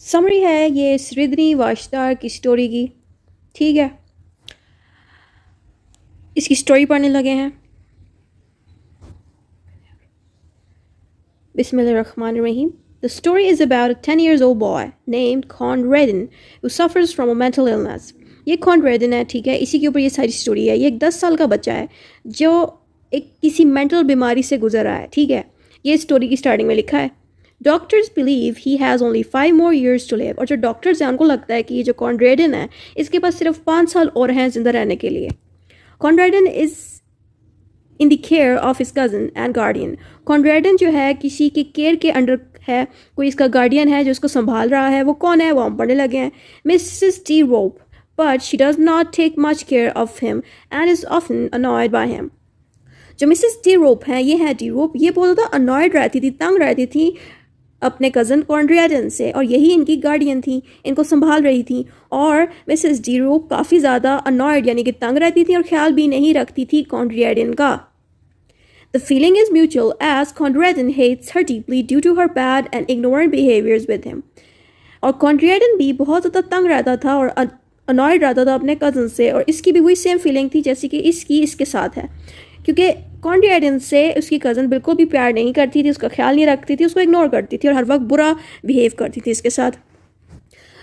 Summary है ये सृजनी वाशदार की स्टोरी की। ठीक है, इसकी स्टोरी पढ़ने लगे हैं। Bismillahirrahmanirrahim. The story is about a 10 years old boy named Conradin who suffers from a mental illness. ये कॉनरेडन है, ठीक है, इसी के ऊपर ये सारी स्टोरी है। ये एक 10 साल का बच्चा है जो एक किसी मेंटल बीमारी से गुजर रहा है। ठीक है, ये स्टोरी की स्टार्टिंग में लिखा है, doctors believe he has only 5 more years to live। और जो डॉक्टर्स हैं उनको लगता है कि ये जो कॉनरेडन है इसके पास सिर्फ 5 साल और हैं ज़िंदा रहने के लिए। Conradin is in the care of his cousin and guardian. Conradin जो है किसी के केयर के अंडर है, कोई इसका गार्डियन है जो इसको संभाल रहा है। वो कौन है वो हम पढ़ने लगे हैं, Mrs De Rope, but she does not take much care of him and is often annoyed by him. जो मिसेस डी रोप हैं, ये है डी रोप, ये बहुत ज़्यादा अनॉयड रहती थी, तंग रहती थी अपने कज़न कॉनरेडन से, और यही इनकी गार्डियन थी, इनको संभाल रही थी। और मिसेस डी रोप काफ़ी ज़्यादा अनॉयड यानी कि तंग रहती थी और ख्याल भी नहीं रखती थी कॉनरेडन का। The feeling is mutual as Conradin hates her deeply due to her bad and ignorant behaviors with him। और कॉनरेडन भी बहुत ज़्यादा तंग रहता था और अनॉयड रहता था अपने कज़न से, और इसकी भी वही सेम फीलिंग थी जैसे कि इसकी इसके साथ है, क्योंकि कॉनरेडन से उसकी कज़न बिल्कुल भी प्यार नहीं करती थी, उसका ख्याल नहीं रखती थी, उसको इग्नोर करती थी और हर वक्त बुरा बिहेव करती थी इसके साथ।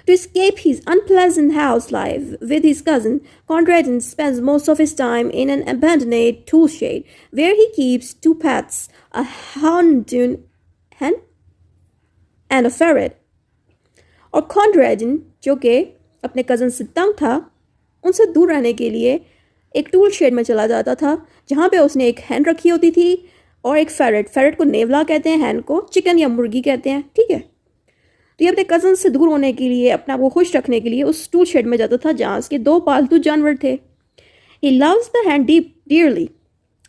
To escape his unpleasant house life with his cousin, Conradin spends most of his time in an abandoned tool shed where he keeps 2 pets, a hounded hen and a ferret। और Conradin जो कि अपने cousin से तंग था, उनसे दूर रहने के लिए एक टूल शेड में चला जाता था जहाँ पे उसने एक हैन रखी होती थी और एक फेरट को नेवला कहते हैं, हैन को चिकन या मुर्गी कहते हैं। ठीक है, तो ये अपने कज़न से दूर होने के लिए, अपना वो खुश रखने के लिए उस टूल शेड में जाता था जहाँ उसके 2 पालतू जानवर थे। He loves the hen dearly,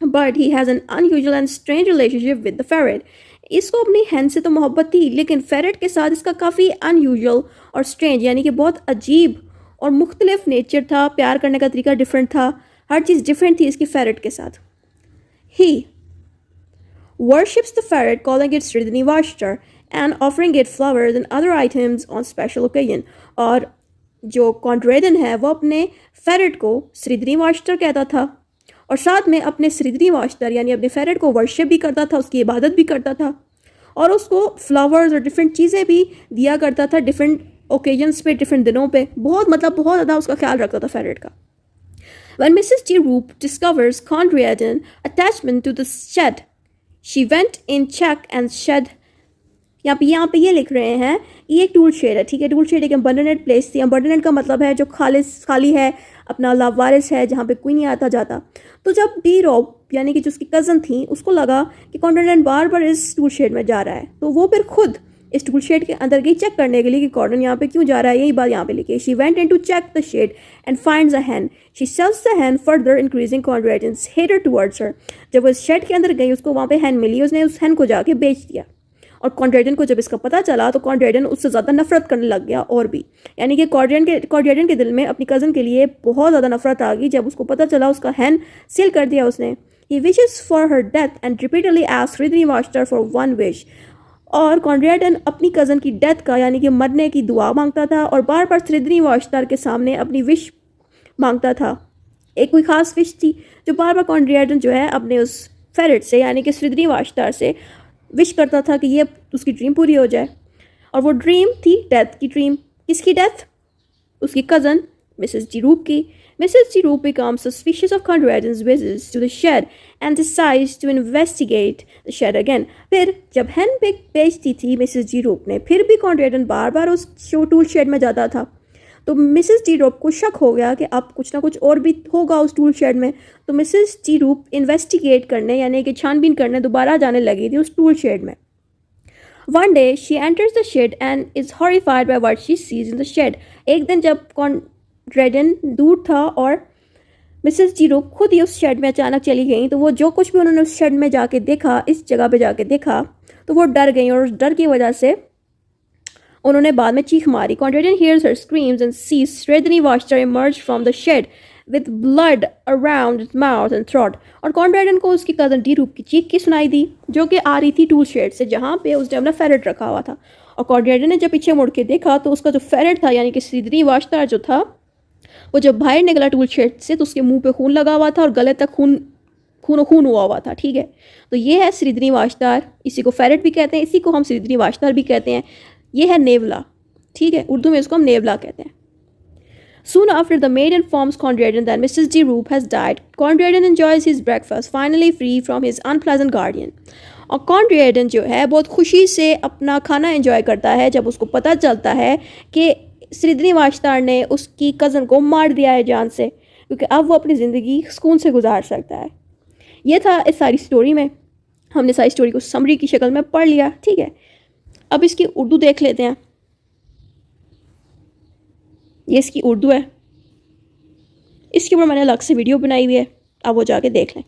but he has an unusual and strange relationship with the ferret। इसको अपनी हैन से तो मोहब्बत थी, लेकिन फेरट के साथ इसका काफ़ी अनयूजुअल और स्ट्रेंज यानी कि बहुत अजीब और मुख्तलिफ नेचर था। प्यार करने का तरीका डिफरेंट था, हर चीज़ डिफरेंट थी इसकी फेरट के साथ। He worships the ferret, calling it Sridhani Vashtar and offering it flowers and other items on special occasion। और जो कॉन्ट्रेडन है वो अपने फेरट को सृजनी वाश्तर कहता था और साथ में अपने सृजनी वाश्तर यानी अपने फेरट को वर्शिप भी करता था, उसकी इबादत भी करता था और उसको फ्लावर्स और डिफरेंट चीज़ें भी दिया करता था डिफरेंट ओकेजन्स पे, डिफरेंट दिनों पे। बहुत बहुत ज़्यादा उसका ख्याल रखता था फेरट का। When Mrs. T. Roop discovers Conradin attachment to the shed, she went in check and shed। यहाँ पे ये लिख रहे हैं ये एक टूल शेड है। ठीक है, टूल शेड एक अबंडनेट प्लेस थी। अबंडनेट का मतलब है जो खाली है, अपना लावारिस है, जहाँ पे कोई नहीं आता जाता। तो जब डी रॉब यानी कि जो उसकी कज़न थी उसको लगा कि कॉन्रेडन बार बार इस टूल शेड में जा रहा है, तो वो फिर खुद इस टूल शेड के अंदर गई चेक करने के लिए कि कॉर्डन यहाँ पे क्यों जा रहा है। यही बात यहाँ पे लिखी है, she went in to check the shed and finds a hen, she sells the hen further increasing Conradin's hatred towards her. जब वो इस शेड के अंदर गई उसको वहाँ पे हैन मिली, उसने उस हैन को जाके बेच दिया और कॉन्ट्रेडन को जब इसका पता चला तो कॉन्ट्रेडन उससे ज़्यादा नफरत करने लग गया और भी, यानी कि कॉन्ट्रेडन के दिल में अपनी कज़न के लिए बहुत ज़्यादा नफरत आ गई जब उसको पता चला उसका हैन सेल कर दिया उसने। He wishes for her death and repeatedly asked Sredni Vashtar for 1 wish। और कॉन्ट्रेडन अपनी कज़न की डेथ का यानी कि मरने की दुआ मांगता था और बार बार सृजनी वाश्तर के सामने अपनी विश मांगता था। एक कोई ख़ास विश थी जो बार बार कॉन्ट्रेडन जो है अपने उस फेरट से यानी कि सृजनी वाश्तर से विश करता था कि ये उसकी ड्रीम पूरी हो जाए। और वो ड्रीम थी डेथ की ड्रीम। किसकी डेथ? उसकी कज़न मिसेस डी रूप की। मिसेस डी रूप becomes suspicious of Conradin's visits to the shed and decides to investigate the shed again। फिर जब हैन बेचती थी मिसेस डी रूप ने, फिर भी कॉन्ट्रेडन बार बार उस टूल शेड में जाता था, तो मिसेस डी रूप को शक हो गया कि अब कुछ ना कुछ और भी होगा उस टूल शेड में। तो मिसेस डी रूप इन्वेस्टिगेट करने यानी कि छानबीन करने दोबारा जाने लगी थी उस टूल शेड में। One day she enters the shed and is horrified by what she sees in the shed। एक दिन जब कॉन्ट्रेडन दूर था और मिसेस डी रूप खुद ही उस शेड में अचानक चली गई, तो वो जो कुछ भी उन्होंने उस शेड में जाके देखा, इस जगह पे जाके देखा, तो वो डर गई और उस डर की वजह से उन्होंने बाद में चीख मारी। कॉन्ट्रेडन hears her screams and sees Sridhani Vashtar emerge from the shed with blood around its mouth and throat। और कॉन्ट्रेडन को उसकी कज़न डी रूप की चीख की सुनाई दी जो कि आ रही थी टूल शेड से जहाँ पे उसने अपना फेरट रखा हुआ था। और कॉर्डिएटर ने जब पीछे मुड़ के देखा तो उसका जो फेरेट था यानी कि श्रीधरी वाजदार जो था वो जब बाहर निकला टूल शेड से तो उसके मुंह पे खून लगा हुआ था और गले तक खून हुआ था। ठीक है, तो ये है श्रीधरी वाजदार, इसी को फेरेट भी कहते हैं, इसी को हम श्रीधरी वाजदार भी कहते हैं। ये है नेवला। ठीक है, उर्दू में इसको हम नेवला कहते हैं। Soon after, the maid informs Conradin that Mrs. de Roop has died. Conradin enjoys his breakfast, finally free from his unpleasant guardian. और कॉन्ड्रेडन जो है बहुत खुशी से अपना खाना एंजॉय करता है जब उसको पता चलता है कि श्रीधरी वाजदार ने उसकी कज़न को मार दिया है जान से, क्योंकि अब वो अपनी ज़िंदगी सुकून से गुजार सकता है। ये था इस सारी स्टोरी में, हमने सारी स्टोरी को समरी की शक्ल में पढ़ लिया। ठीक है, अब इसकी उर्दू देख लेते हैं। ये इसकी उर्दू है, इसके ऊपर मैंने अलग से वीडियो बनाई हुई है, आप वो जाके देख लें।